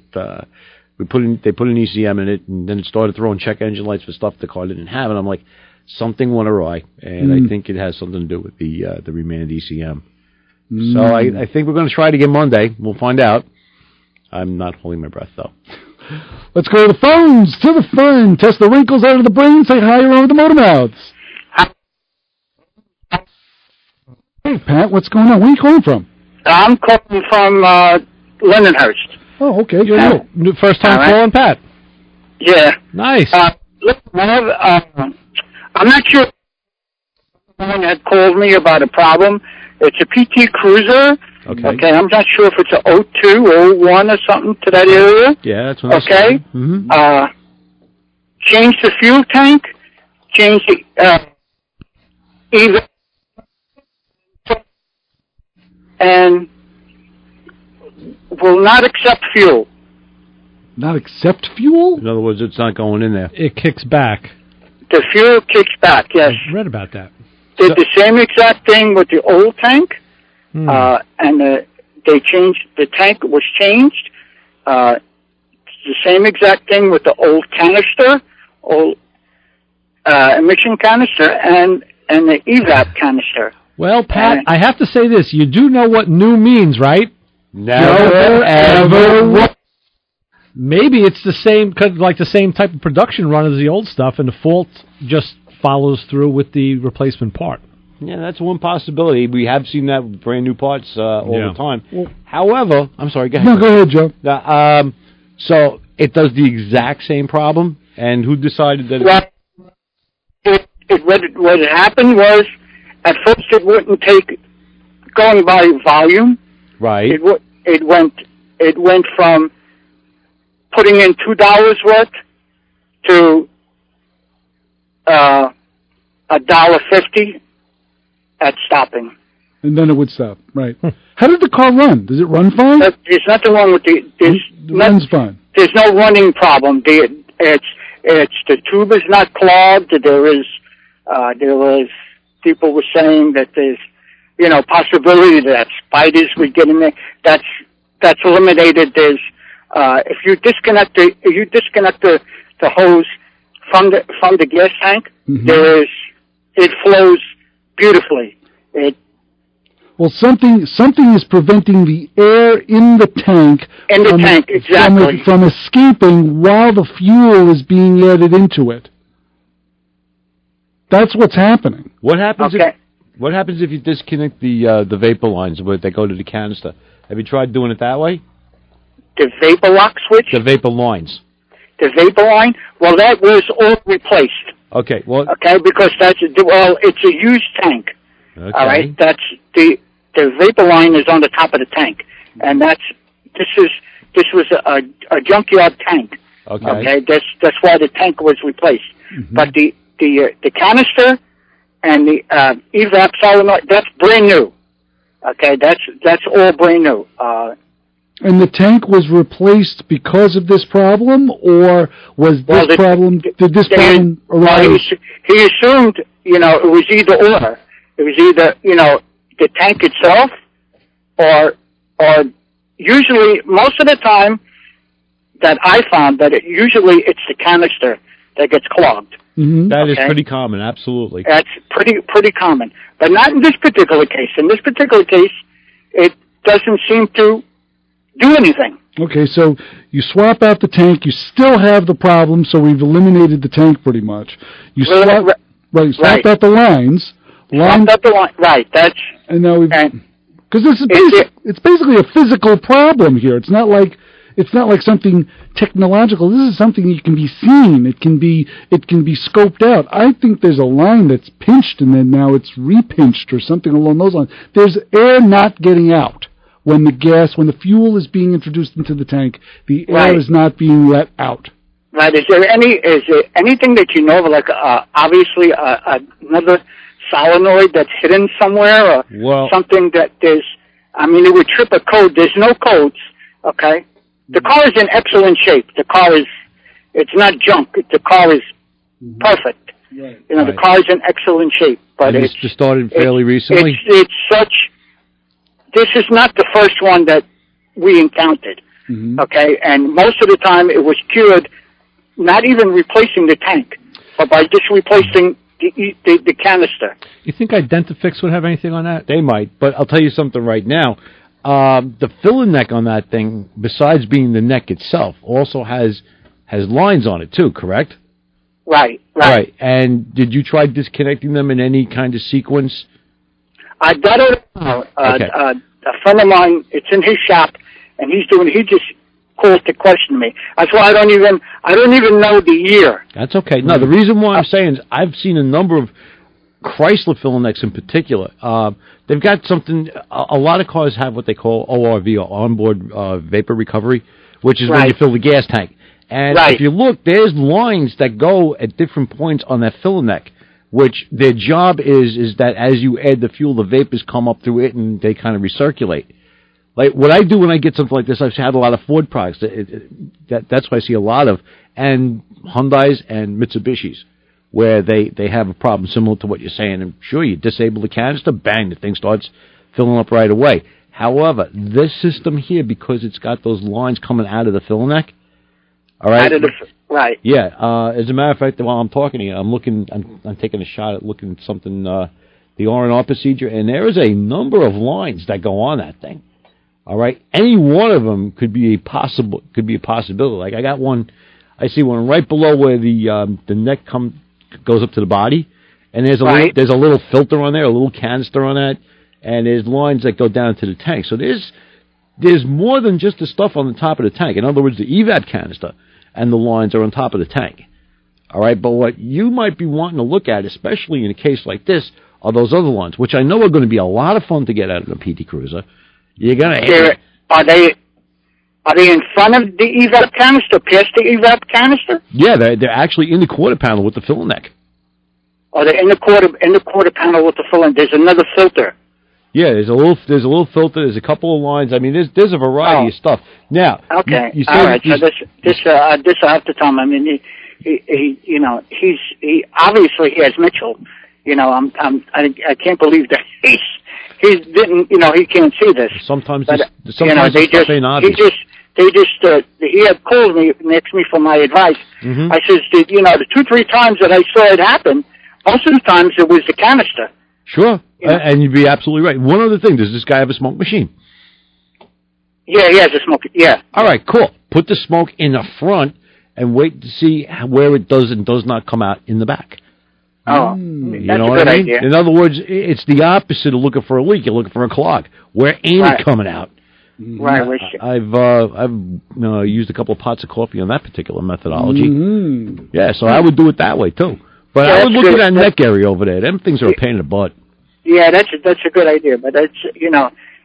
put an ECM in it, and then it started throwing check engine lights for stuff the car didn't have, and I'm like, something went awry, and I think it has something to do with the remanded ECM. So I think we're going to try it again Monday. We'll find out. I'm not holding my breath, though. Let's go to the phones, to the fun. Test the wrinkles out of the brain. Say hi around with the Motormouths. Hey, Pat, what's going on? Where are you calling from? I'm calling from Lindenhurst. Oh, okay. New first time calling, Pat. Yeah. Nice. Listen, I'm not sure if someone had called me about a problem. It's a PT Cruiser. Okay, I'm not sure if it's a 02, 01 or something to that area. Yeah, that's what okay. Change the fuel tank. Change the and will not accept fuel. Not accept fuel? In other words, it's not going in there. It kicks back. The fuel kicks back, yes. I read about that. Did the same exact thing with the old tank, and they changed, the tank was changed. The same exact thing with the old canister, old emission canister, and the evap canister. Well, Pat, I have to say this. You do know what new means, right? Never, ever. Maybe it's the same, like the same type of production run as the old stuff, and the fault just follows through with the replacement part. Yeah, that's one possibility. We have seen that with brand new parts all the time. However, I'm sorry, go ahead. No, go ahead, Joe. So it does the exact same problem, and who decided that? What happened was, at first it wouldn't take going by volume. Right. It went from putting in $2 worth to $1.50 at stopping. And then it would stop, right. How did the car run? Does it run fine? There's nothing wrong with it runs fine. There's no running problem. It's the tube is not clogged. There is There was people were saying that there's, possibility that spiders would get in there. That's eliminated. There's if you disconnect the hose from the gas tank, it flows beautifully. Well, something is preventing the air in the tank exactly from escaping while the fuel is being added into it. That's what's happening. What happens if you disconnect the vapor lines where they go to the canister? Have you tried doing it that way? The vapor lock switch? The vapor lines. The vapor line? Well, that was all replaced. Okay, well... Okay, because it's a used tank. Okay. All right? That's the vapor line is on the top of the tank. And this was a junkyard tank. Okay? That's why the tank was replaced. But the canister and the evap solenoid, that's brand new. Okay, that's all brand new. And the tank was replaced because of this problem, or was this problem? Did this problem arise? He assumed, it was either or. It was either, the tank itself, or usually most of the time that I found that usually it's the canister that gets clogged. That is pretty common, absolutely. That's pretty common, but not in this particular case. In this particular case, it doesn't seem to do anything. Okay, so you swap out the tank, you still have the problem, so we've eliminated the tank pretty much. You swap out the lines. Swapped out the line, right, and now we've... Because it's basically a physical problem here. It's not like something technological. This is something that can be seen. It can be scoped out. I think there's a line that's pinched and then now it's repinched or something along those lines. There's air not getting out when the fuel is being introduced into the tank. The air is not being let out. Right. Is there anything that you know of, like obviously another solenoid that's hidden somewhere, or something that there's? I mean, it would trip a code. There's no codes. Okay. The car is in excellent shape. It's not junk. The car is perfect. Right. The car is in excellent shape. But it's just started fairly recently? This is not the first one that we encountered. Okay? And most of the time it was cured, not even replacing the tank, but by just replacing the canister. You think Identifix would have anything on that? They might, but I'll tell you something right now. The filling neck on that thing, besides being the neck itself, also has lines on it too, correct? Right. And did you try disconnecting them in any kind of sequence? I got it. A friend of mine, it's in his shop, and he just calls to question me. That's why I don't even know the year. That's okay. No, the reason why I'm saying is I've seen a number of Chrysler filling necks in particular. They've got something. A lot of cars have what they call ORV, or onboard vapor recovery, which is when you fill the gas tank. And if you look, there's lines that go at different points on that filling neck, which their job is that as you add the fuel, the vapors come up through it and they kind of recirculate. Like what I do when I get something like this, I've had a lot of Ford products. That's what I see a lot of, and Hyundais and Mitsubishis, where they have a problem similar to what you're saying. And sure, you disable the canister, bang, the thing starts filling up right away. However, this system here, because it's got those lines coming out of the filling neck, all right? Yeah. As a matter of fact, while I'm talking to you, I'm taking a shot at looking at something, the R&R procedure, and there is a number of lines that go on that thing. All right, any one of them could be a possibility. Like I got one, I see one right below where the neck goes up to the body, and there's a little filter on there, a little canister on that, and there's lines that go down to the tank. So there's more than just the stuff on the top of the tank. In other words, the evap canister and the lines are on top of the tank. All right, but what you might be wanting to look at, especially in a case like this, are those other lines, which I know are going to be a lot of fun to get out of a PT Cruiser. You're gonna are they in front of the evap canister, past the evap canister? Yeah, they're actually in the quarter panel with the filling neck. Oh, they're in the quarter panel with the filling. There's another filter. Yeah, there's a little filter. There's a couple of lines. I mean, there's a variety of stuff. Now, okay, you all right. So this I have to tell him. I mean, he obviously he has Mitchell. I can't believe that he didn't. He can't see this. Sometimes, but, sometimes they just he had called me next me for my advice. Mm-hmm. I says, the 2-3 times that I saw it happen, most of the times it was the canister. Sure, and you'd be absolutely right. One other thing: does this guy have a smoke machine? Yeah, he has a smoke. Yeah. All right, cool. Put the smoke in the front and wait to see where it does and does not come out in the back. Oh, you that's know a what good I mean? idea. In other words, it's the opposite of looking for a leak. You're looking for a clog. Where ain't it coming out? Right. I've used a couple of pots of coffee on that particular methodology. Mm-hmm. Yeah, so I would do it that way too. But Yeah, I would look that's at that good. neck area over there. Them things are a pain in the butt. Yeah, that's a good idea. But that's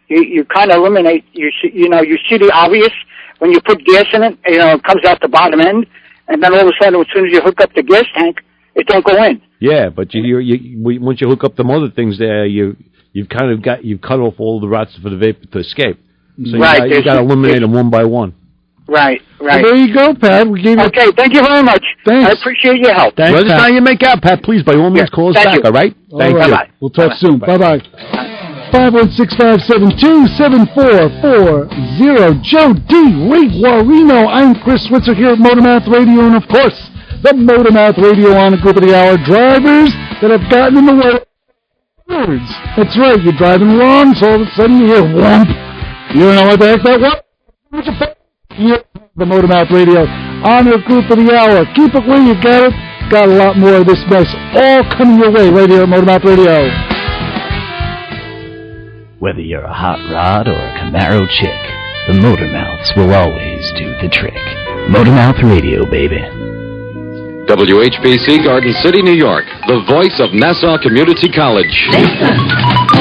you kind of eliminate you see the obvious when you put gas in it. It comes out the bottom end, and then all of a sudden, as soon as you hook up the gas tank, it don't go in. Yeah, but once you hook up them other things there, you've cut off all the routes for the vapor to escape. So Right, you got to eliminate them one by one. Right. Well, there you go, Pat. We gave you. Okay, thank you very much. Thanks. I appreciate your help. Let us know how you make out, Pat. Please, by all means, call us thank back. you. All right. Thank you. Bye-bye. We'll talk soon. Bye-bye. 516-572-7440. Joe D. Ray Guarino. I'm Chris Switzer here at Motormouth Radio, and of course, the Motormouth Radio on a group of the hour drivers that have gotten in the way. Words. That's right. You're driving along, so all of a sudden you hear whomp. You don't know what the heck that was. The Motormouth Radio on a group of the hour. Keep it where you got it. Got a lot more of this mess all coming your way right here at Motormouth Radio. Whether you're a hot rod or a Camaro chick, the Motormouths will always do the trick. Motormouth Radio, baby. WHBC Garden City, New York, the voice of Nassau Community College.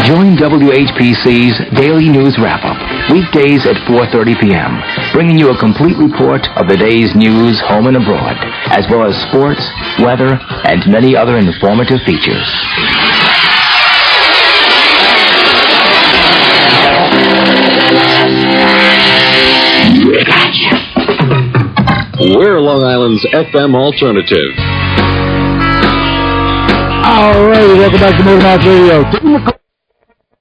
Join WHPC's Daily News Wrap-Up, weekdays at 4:30 p.m., bringing you a complete report of the day's news home and abroad, as well as sports, weather, and many other informative features. We're Long Island's FM alternative. All right, welcome back to Motormouth Radio.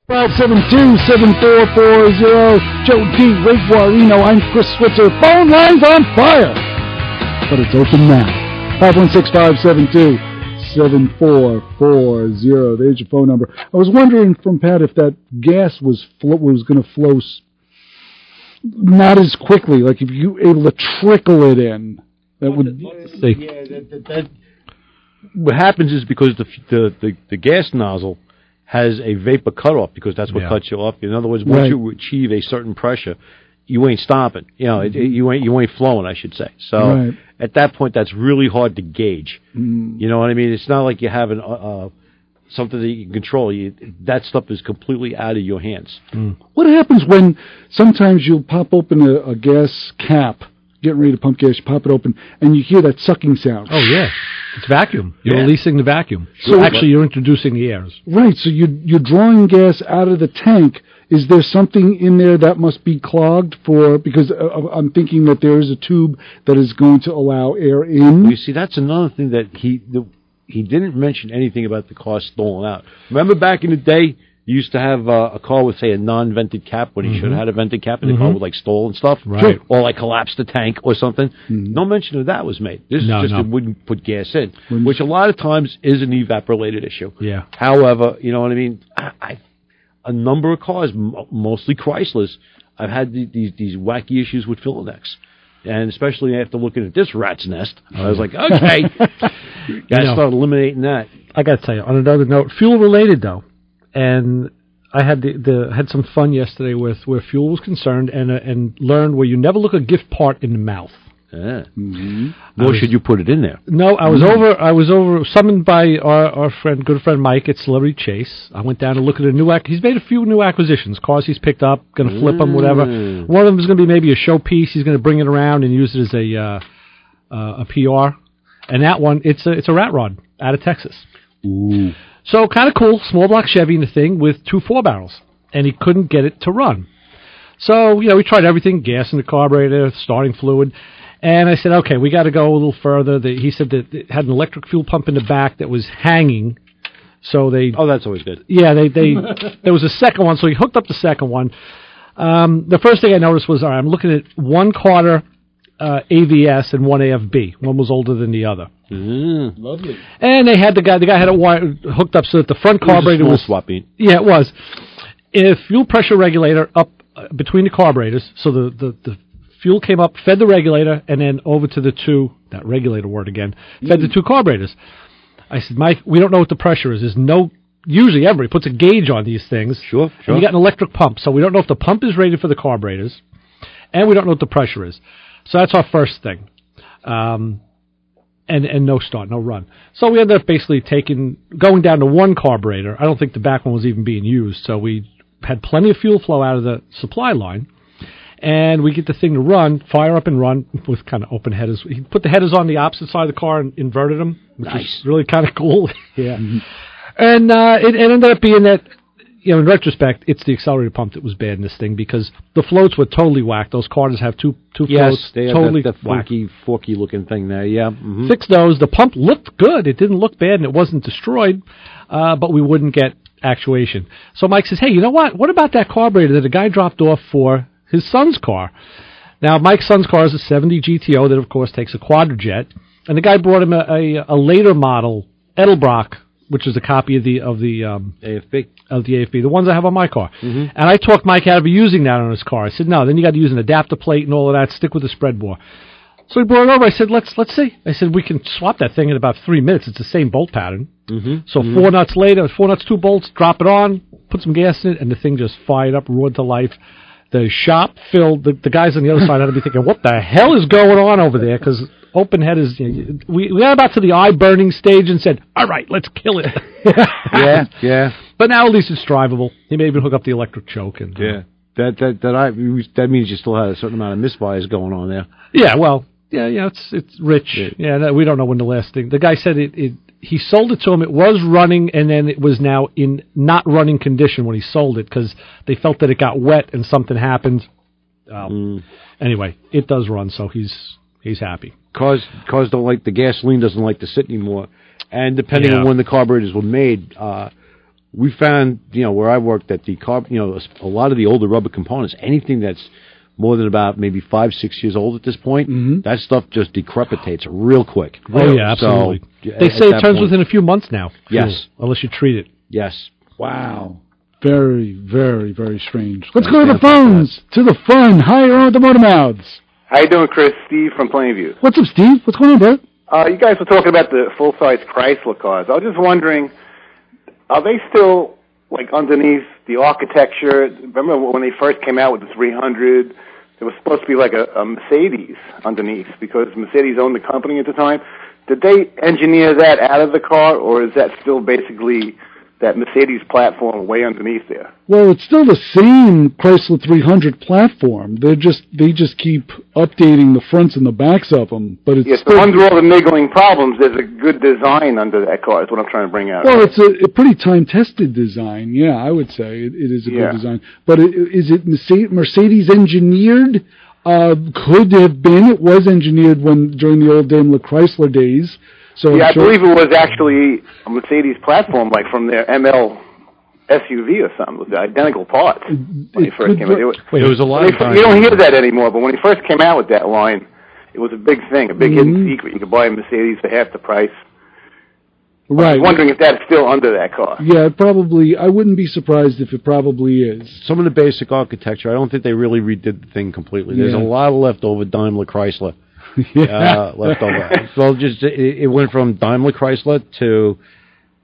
572-7440. Joe D. Ray Guarino. I'm Chris Switzer. Phone line's on fire, but it's open now. 516-572-7440. There's your phone number. I was wondering from Pat if that gas was going to flow not as quickly, like if you were able to trickle it in. That would. What happens is because the gas nozzle has a vapor cutoff, because that's what cuts you off. In other words, once you achieve a certain pressure, you ain't stopping. You ain't flowing, I should say. So at that point, that's really hard to gauge. You know what I mean? It's not like you're having something that you can control. That stuff is completely out of your hands. What happens when sometimes you'll pop open a gas cap, getting ready to pump gas, you pop it open, and you hear that sucking sound? Oh, yeah. It's vacuum. You're releasing the vacuum. So actually, you're introducing the airs. Right, so you're drawing gas out of the tank. Is there something in there that must be clogged because I'm thinking that there is a tube that is going to allow air in? You see, that's another thing that he didn't mention anything about the car stalling out. Remember back in the day, you used to have a car with, say, a non-vented cap when he should have had a vented cap, and the car would, like, stall and stuff. Right. Or, like, collapse the tank or something. No mention of that was made. This is just it wouldn't put gas in, which a lot of times is an evap-related issue. Yeah. However, you know what I mean? A number of cars, mostly Chryslers, I've had these wacky issues with filler necks. And especially after looking at this rat's nest, I was like, okay, gotta start eliminating that. I gotta tell you, on another note, fuel related though, and I had had some fun yesterday with where fuel was concerned, and learned where you never look a gift part in the mouth. Yeah. Nor should you put it in there. No, I was over summoned by our good friend Mike at Celebrity Chase. I went down to look at a he's made a few new acquisitions, cars he's picked up, going to flip them, whatever. One of them is going to be maybe a showpiece. He's going to bring it around and use it as a PR. And that one, it's a rat rod out of Texas. Ooh. So kind of cool, small block Chevy in the thing with 2 4-barrels, and he couldn't get it to run. So, we tried everything, gas in the carburetor, starting fluid. And I said, okay, we got to go a little further. He said that it had an electric fuel pump in the back that was hanging. So Oh, that's always good. Yeah, there was a second one, so he hooked up the second one. The first thing I noticed was, all right, I'm looking at 1/4 AVS and 1 AFB. One was older than the other. Lovely. And the guy had it hooked up so that the front carburetor was swapping. Yeah, it was. A fuel pressure regulator up between the carburetors, so the fuel came up, fed the regulator, and then over to the two, that regulator word again, fed the two carburetors. I said, Mike, we don't know what the pressure is. There's no, usually everybody puts a gauge on these things. Sure. And you got an electric pump, so we don't know if the pump is rated for the carburetors, and we don't know what the pressure is. So that's our first thing. And no start, no run. So we ended up basically going down to one carburetor. I don't think the back one was even being used, so we had plenty of fuel flow out of the supply line. And we get the thing to run, fire up and run with kind of open headers. He put the headers on the opposite side of the car and inverted them, which was really kind of cool. Yeah. Mm-hmm. And it ended up being that, in retrospect, it's the accelerator pump that was bad in this thing because the floats were totally whacked. Those cars have two floats. They have totally that funky, forky looking thing there, yeah. Mm-hmm. Fixed those. The pump looked good. It didn't look bad and it wasn't destroyed, but we wouldn't get actuation. So Mike says, hey, you know what? What about that carburetor that a guy dropped off for his son's car? Now, Mike's son's car is a 70 GTO that, of course, takes a quadrajet, and the guy brought him a later model Edelbrock, which is a copy of the AFB. Of the AFB, the ones I have on my car. Mm-hmm. And I talked Mike out of using that on his car. I said, no, then you got to use an adapter plate and all of that. Stick with the spread bore. So he brought it over. I said, let's see. I said, we can swap that thing in about 3 minutes. It's the same bolt pattern. Mm-hmm. So 4 nuts later, 4 nuts, 2 bolts, drop it on, put some gas in it, and the thing just fired up, roared to life. The shop filled. The guys on the other side had to be thinking, what the hell is going on over there? Because open head is... we got about to the eye-burning stage and said, all right, let's kill it. Yeah. But now at least it's drivable. He may even hook up the electric choke. And, yeah. That means you still had a certain amount of misfires going on there. Yeah, well, yeah, it's rich. Yeah, we don't know when the last thing... The guy said he sold it to him. It was running, and then it was now in not running condition when he sold it because they felt that it got wet and something happened. Anyway, it does run, so he's happy. Cars don't like the gasoline doesn't like to sit anymore, and depending on when the carburetors were made, we found where I worked that the a lot of the older rubber components, anything that's more than about maybe 5-6 years old at this point, that stuff just decrepitates real quick. Oh, yeah, absolutely. So, they say it turns within a few months now. Yes. Unless you treat it. Yes. Wow. Very, very, very strange. Let's go to the phones, to the fun. Hi, you're on with the Motormouths. How you doing, Chris? Steve from Plainview. What's up, Steve? What's going on, bro? You guys were talking about the full-size Chrysler cars. I was just wondering, are they still underneath the architecture? Remember when they first came out with the 300? There was supposed to be a Mercedes underneath because Mercedes owned the company at the time. Did they engineer that out of the car, or is that still basically that Mercedes platform way underneath there? Well, it's still the same Chrysler 300 platform. They just keep updating the fronts and the backs of them. But it's so under all the niggling problems, there's a good design under that car. Is what I'm trying to bring out. Well, it's a pretty time-tested design. Yeah, I would say it is a good design. But is it Mercedes engineered? Could have been. It was engineered during the old Daimler Chrysler days. So I believe it was actually a Mercedes platform, from their ML SUV or something, with the identical parts when he first came out. It was a lot of time. You don't hear that anymore, but when he first came out with that line, it was a big thing, a big hidden secret. You could buy a Mercedes for half the price. Right. I was wondering if that's still under that car. Yeah, probably. I wouldn't be surprised if it probably is. Some of the basic architecture, I don't think they really redid the thing completely. There's a lot of leftover Daimler Chrysler. Leftover. Well, it went from Daimler Chrysler to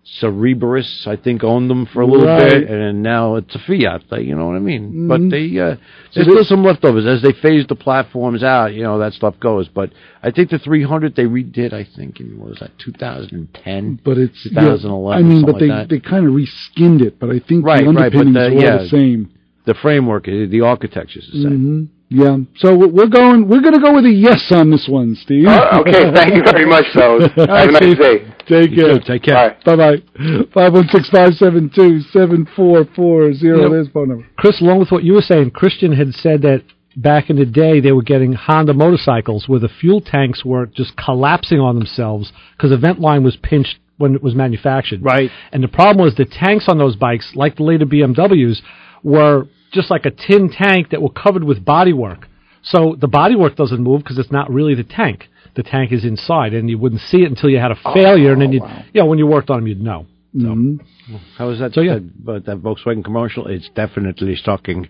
Cerberus, I think, owned them for a little bit, and now it's a Fiat. You know what I mean? But there's still some leftovers as they phase the platforms out. That stuff goes. But I think the 300 they redid. I think in 2010, but it's 2011. But they kind of reskinned it. But I think the underpinnings are all the same. The framework, the architecture is the same. Yeah. So we're going to go with a yes on this one, Steve. Okay, thank you very much, fellas. Have a nice day. Take care. Take care. Bye-bye. 516-572-7440. There's phone number. Chris, along with what you were saying, Christian had said that back in the day they were getting Honda motorcycles where the fuel tanks were just collapsing on themselves because the vent line was pinched when it was manufactured. Right. And the problem was the tanks on those bikes, like the later BMWs, were just like a tin tank that were covered with bodywork. So the bodywork doesn't move because it's not really the tank. The tank is inside, and you wouldn't see it until you had a failure, and then when you worked on them, you'd know. So. Mm-hmm. How was that? So, yeah. But that Volkswagen commercial, it's definitely shocking.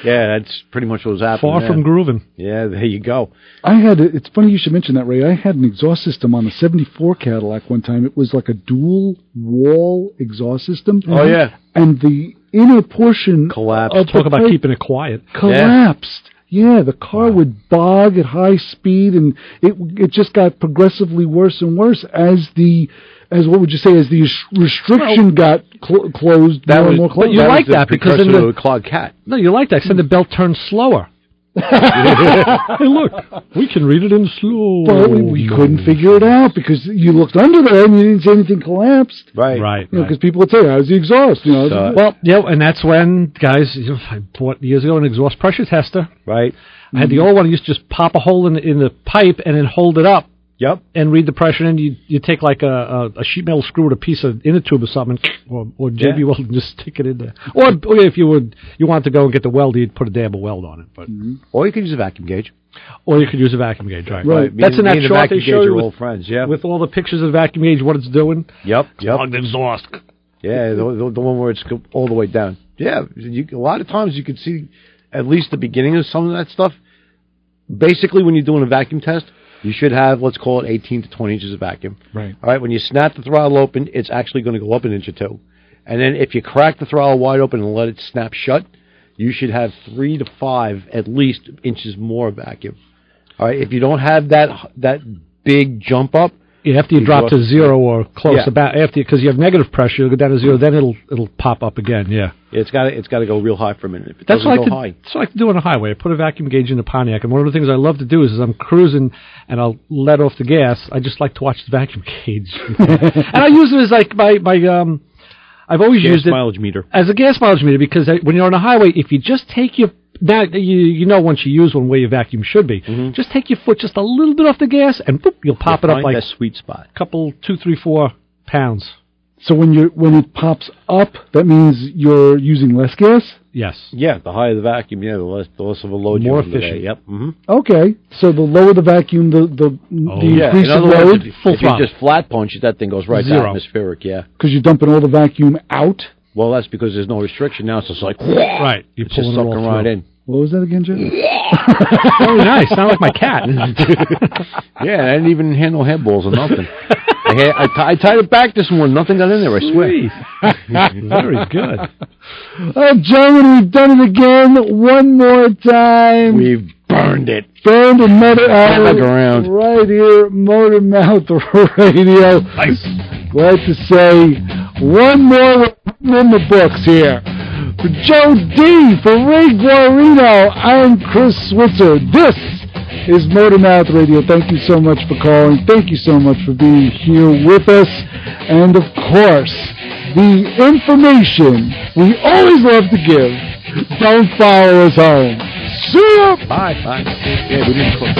Yeah, that's pretty much what was happening. Far from grooving. Yeah, there you go. It's funny you should mention that, Ray. I had an exhaust system on the 74 Cadillac one time. It was like a dual wall exhaust system. Oh, yeah. And the inner portion collapsed. Talk about keeping it quiet. Collapsed. Yeah, the car would bog at high speed, and it just got progressively worse and worse as the restriction got closed more and more closed. But you like that because in the clogged cat. No, you like that because then the belt turns slower. Hey, look, we can read it in slow. But we couldn't figure it out because you looked under there and you didn't see anything collapsed. Right. Because people would say, "How's the exhaust?" And that's when guys. I bought years ago an exhaust pressure tester. Right. I had the old one. I used to just pop a hole in the pipe and then hold it up. Yep. And read the pressure, and you take like a sheet metal screw with a piece of inner tube or something, or JB weld and just stick it in there. Or if you want to go and get the weld, you'd put a dab of weld on it. But or you could use a vacuum gauge. Or you could use a vacuum gauge, right? That's in that chart they show you with friends, with all the pictures of the vacuum gauge, what it's doing. Yep. Plugged exhaust. Yeah, the one where it's all the way down. Yeah, a lot of times you could see at least the beginning of some of that stuff. Basically, when you're doing a vacuum test, you should have, let's call it 18 to 20 inches of vacuum. Right. All right, when you snap the throttle open, it's actually going to go up an inch or two. And then if you crack the throttle wide open and let it snap shut, you should have 3 to 5 at least inches more vacuum. All right, if you don't have that big jump up, after you drop to zero or close because you have negative pressure, you'll go down to zero, then it'll pop up again. Yeah. It's got to go real high for a minute. If it That's doesn't what go high. That's what I like to do on a highway. I put a vacuum gauge in the Pontiac, and one of the things I love to do is I'm cruising and I'll let off the gas. I just like to watch the vacuum gauge, and I use it as like my I've always used it mileage meter as a gas mileage meter because when you're on a highway, if you just take your now you know once you use one where your vacuum should be, just take your foot just a little bit off the gas and boop, you'll pop it up like that sweet spot. Couple 2, 3, 4 pounds. So when it pops up, that means you're using less gas? Yes. Yeah, the higher the vacuum, the less of a load. More efficient. efficient. Yep. Okay, so the lower the vacuum, the increase in load. If you just flat punch it, that thing goes right to atmospheric. Yeah. Because you're dumping all the vacuum out. Well, that's because there's no restriction now. So it's like right. You're just sucking right in. What was that again, Jeff? Very nice. Sound like my cat. Yeah, I didn't even handle headballs or nothing. I tied it back this morning. Nothing got in there, I swear. Very good. Gentlemen, we've done it again. One more time. We've burned it. Burned another hour around. Right here, Motormouth Radio. Nice. Glad to say one more in the books here. For Joe D, for Ray Guarino, I'm Chris Switzer. This is Motormouth Radio. Thank you so much for calling. Thank you so much for being here with us. And, of course, the information we always love to give. Don't follow us home. See ya! Bye. Yeah, we didn't close.